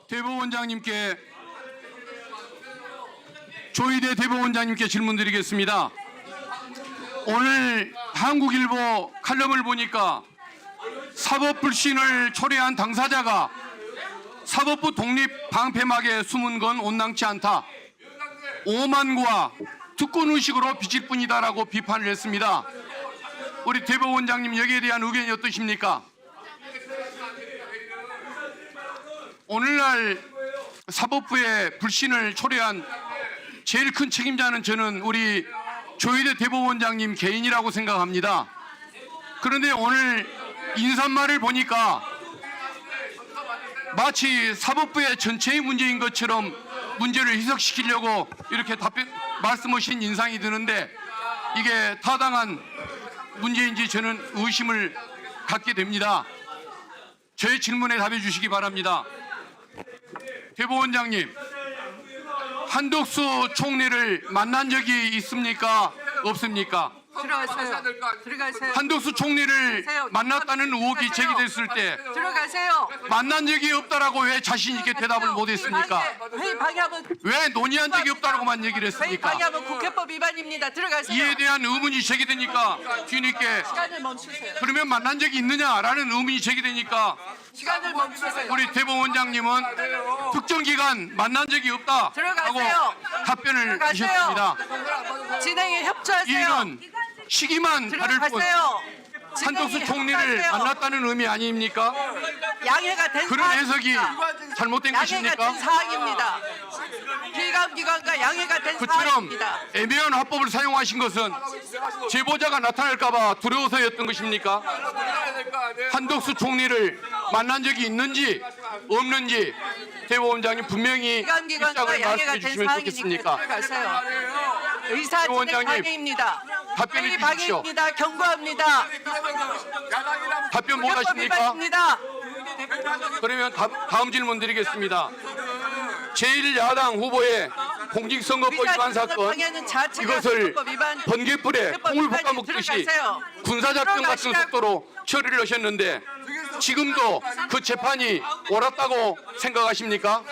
대법원장님께 조희대 대법원장님께 질문드리겠습니다. 오늘 한국일보 칼럼을 보니까 사법불신을 초래한 당사자가 사법부 독립 방패막에 숨은 건 온당치 않다. 오만과 특권의식으로 비칠 뿐이다라고 비판을 했습니다. 우리 대법원장님 여기에 대한 의견이 어떠십니까? 오늘날 사법부의 불신을 초래한 제일 큰 책임자는 저는 우리 조희대 대법원장님 개인이라고 생각합니다. 그런데 오늘 인사말을 보니까 마치 사법부의 전체의 문제인 것처럼 문제를 희석시키려고 이렇게 말씀하신 인상이 드는데 이게 타당한 문제인지 저는 의심을 갖게 됩니다. 저의 질문에 답해 주시기 바랍니다. 대법원장님, 한덕수 총리를 만난 적이 있습니까? 없습니까? 들어가세요. 들어가세요. 한덕수 총리를 만났다는 의혹이 제기됐을 때 들어가세요. 만난 적이 없다라고 왜 자신 있게 대답을 못했습니까? 회의 방해하면 왜 논의한 적이 없다라고만 얘기를 회의 했습니까? 방해하면 국회법 위반입니다. 들어가세요. 이에 대한 의문이 제기되니까 뒤늦게 시간을 멈추세요. 그러면 만난 적이 있느냐라는 의문이 제기되니까 시간을 멈추세요. 우리 대법원장님은 특정 기간 만난 적이 없다라고 들어가세요. 답변을 들어가세요. 주셨습니다. 진행에 협조하세요. 이는 시기만 다를 뿐 들어가세요. 한덕수 진행에 총리를 협조하세요. 만났다는 의미 아닙니까? 양해가 된 그런 해석이 사항입니다. 잘못된 양해가 것입니까? 된 사항입니다. 필감기관과 양해가 된 그처럼 사항입니다. 애매한 화법을 사용하신 것은 제보자가 나타날까 봐 두려워서였던 것입니까? 한덕수 총리를 만난 적이 있는지 없는지 대법원장님 분명히 필감기관과 입장을 양해가 말씀해 된 주시면 사항이니까 좋겠습니까? 들어가세요. 의사 진행 대법원장님, 방해입니다. 답변해 회의 주십시오. 방해입니다. 경고합니다. 답변 못 국회법 하십니까? 위반입니다. 그러면 다음 질문 드리겠습니다. 제1야당 후보의 공직선거법 위반 사건, 이것을 번개불에 콩을 볶아 먹듯이 군사작전 같은 속도로 처리를 하셨는데 지금도 그 재판이 옳았다고 생각하십니까?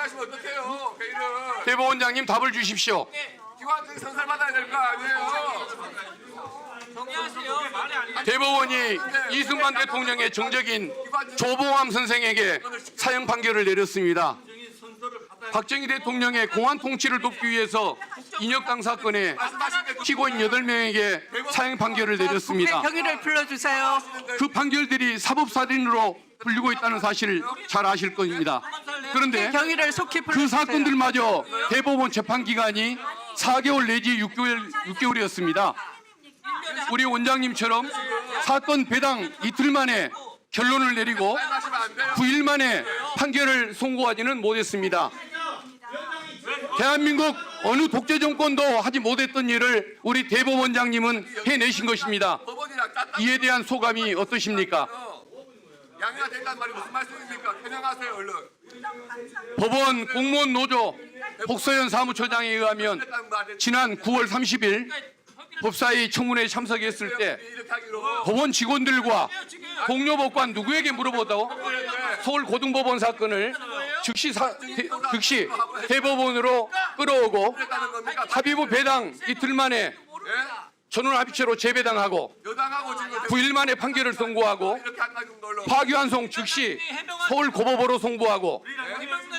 대법원장님 답을 주십시오. 기관장이 선살받아야 될 거 아니에요. 대법원이 이승만 대통령의 정적인 조봉암 선생에게 사형 판결을 내렸습니다. 박정희 대통령의 공안 통치를 돕기 위해서 인혁당 사건에 피고인 8명에게 사형 판결을 내렸습니다. 경위를 불러주세요. 그 판결들이 사법살인으로 불리고 있다는 사실을 잘 아실 겁니다. 그런데 경위를 속히 그 불러주세요. 사건들마저 대법원 재판기간이 4개월 내지 6개월이었습니다. 우리 원장님처럼 사건 배당 이틀 만에 결론을 내리고 9일 만에 판결을 선고하지는 못했습니다. 대한민국 어느 독재 정권도 하지 못했던 일을 우리 대법원장님은 해내신 것입니다. 이에 대한 소감이 어떠십니까? 양해가 된다는 말이 무슨 말씀입니까? 해명하세요 얼른. 법원 공무원 노조 복서현 사무처장에 의하면 지난 9월 30일 법사위 청문회에 참석했을 때 법원 직원들과 동료 법관 누구에게 물어보도 서울고등법원 사건을 즉시 대법원으로 끌어오고 합의부 배당 이틀 만에 전원합의체로 재배당하고 여당하고 지금 9일 만에 판결을 선고하고 이렇게 한다는 걸로 파기환송 즉시 서울고법으로 송부하고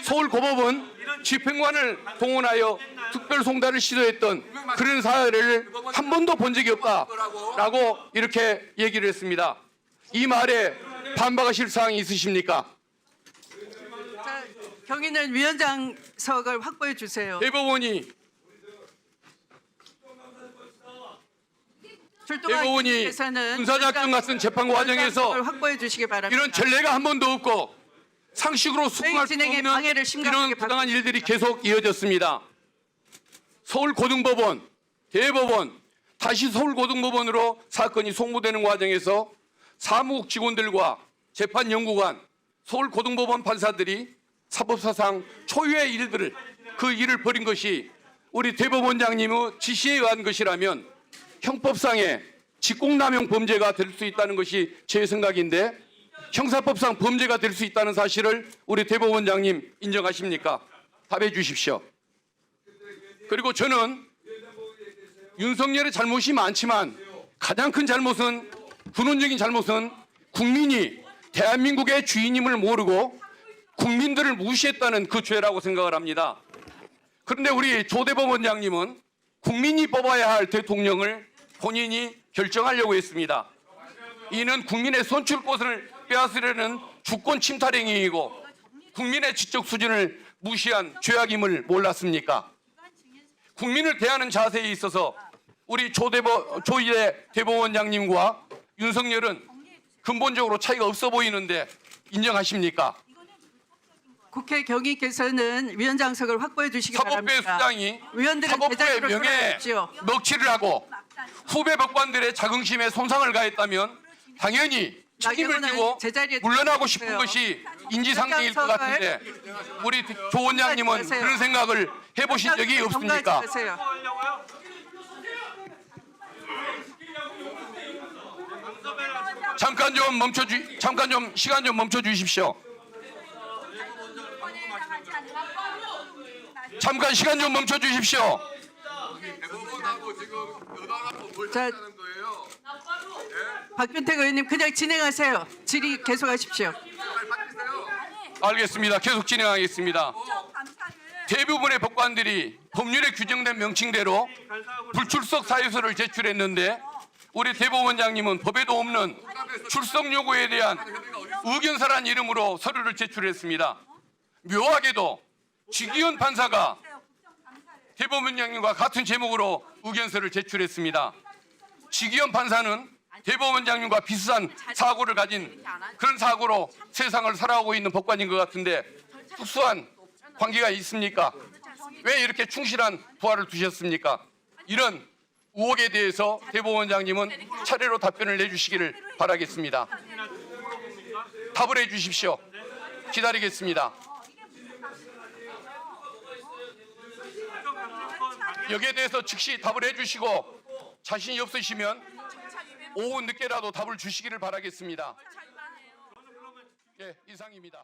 서울고법은 집행관을 동원하여 특별송달을 시도했던 그런 사례를 한 번도 본 적이 없다라고 이렇게 얘기를 했습니다. 이 말에 반박하실 사항이 있으십니까? 자, 경위는 위원장석을 확보해 주세요. 대법원이 군사작전 같은 재판 과정에서 확보해 주시기 바랍니다. 이런 전례가 한 번도 없고 상식으로 수긍할 수 진행에 없는 방해를 심각하게 이런 부당한 일들이 계속 이어졌습니다. 서울고등법원, 대법원, 다시 서울고등법원으로 사건이 송부되는 과정에서 사무국 직원들과 재판연구관, 서울고등법원 판사들이 사법사상 초유의 일들을 그 일을 벌인 것이 우리 대법원장님의 지시에 의한 것이라면 형법상의 직권남용 범죄가 될 수 있다는 것이 제 생각인데 형사법상 범죄가 될 수 있다는 사실을 우리 대법원장님 인정하십니까? 답해 주십시오. 그리고 저는 윤석열의 잘못이 많지만 가장 큰 잘못은, 근원적인 잘못은 국민이 대한민국의 주인임을 모르고 국민들을 무시했다는 그 죄라고 생각을 합니다. 그런데 우리 조 대법원장님은 국민이 뽑아야 할 대통령을 본인이 결정하려고 했습니다. 이는 국민의 선출권을 빼앗으려는 주권 침탈 행위이고 국민의 지적 수준을 무시한 죄악임을 몰랐습니까? 국민을 대하는 자세에 있어서 우리 조희대 대법원장님과 윤석열은 근본적으로 차이가 없어 보이는데 인정하십니까? 국회 경위께서는 위원장석을 확보해 주시기 사법부의 바랍니다. 수장이 위원들은 사법부의 제자리로 명예에 돌아가십시오. 먹칠을 하고 후배 법관들의 자긍심에 손상을 가했다면 당연히 책임을 나경원은 지고 제자리에 물러나고 싶은 들어가세요. 것이 인지상정일 것 위원장석을 같은데 우리 조 원장님은 통과하세요. 그런 생각을 해보신 적이 없습니까? 통과하세요. 잠깐 좀 시간 좀 멈춰 주십시오. 잠깐 시간 좀 멈춰 주십시오. 대법원하고 지금 여당하고 뭘 자, 하는 거예요? 박균택 의원님 그냥 진행하세요. 질의 계속하십시오. 빨리 바뀌세요. 알겠습니다. 계속 진행하겠습니다. 대부분의 법관들이 법률에 규정된 명칭대로 불출석 사유서를 제출했는데 우리 대법원장님은 법에도 없는 출석 요구에 대한 의견서란 이름으로 서류를 제출했습니다. 묘하게도 지기현 판사가 대법원장님과 같은 제목으로 의견서를 제출했습니다. 지기현 판사는 대법원장님과 비슷한 사고를 가진 그런 사고로 세상을 살아오고 있는 법관인 것 같은데 특수한 관계가 있습니까? 왜 이렇게 충실한 부하를 두셨습니까? 이런 의혹에 대해서 대법원장님은 차례로 답변을 내주시기를 바라겠습니다. 답을 해주십시오. 기다리겠습니다. 여기에 대해서 즉시 답을 해주시고 자신이 없으시면 오후 늦게라도 답을 주시기를 바라겠습니다. 예, 이상입니다.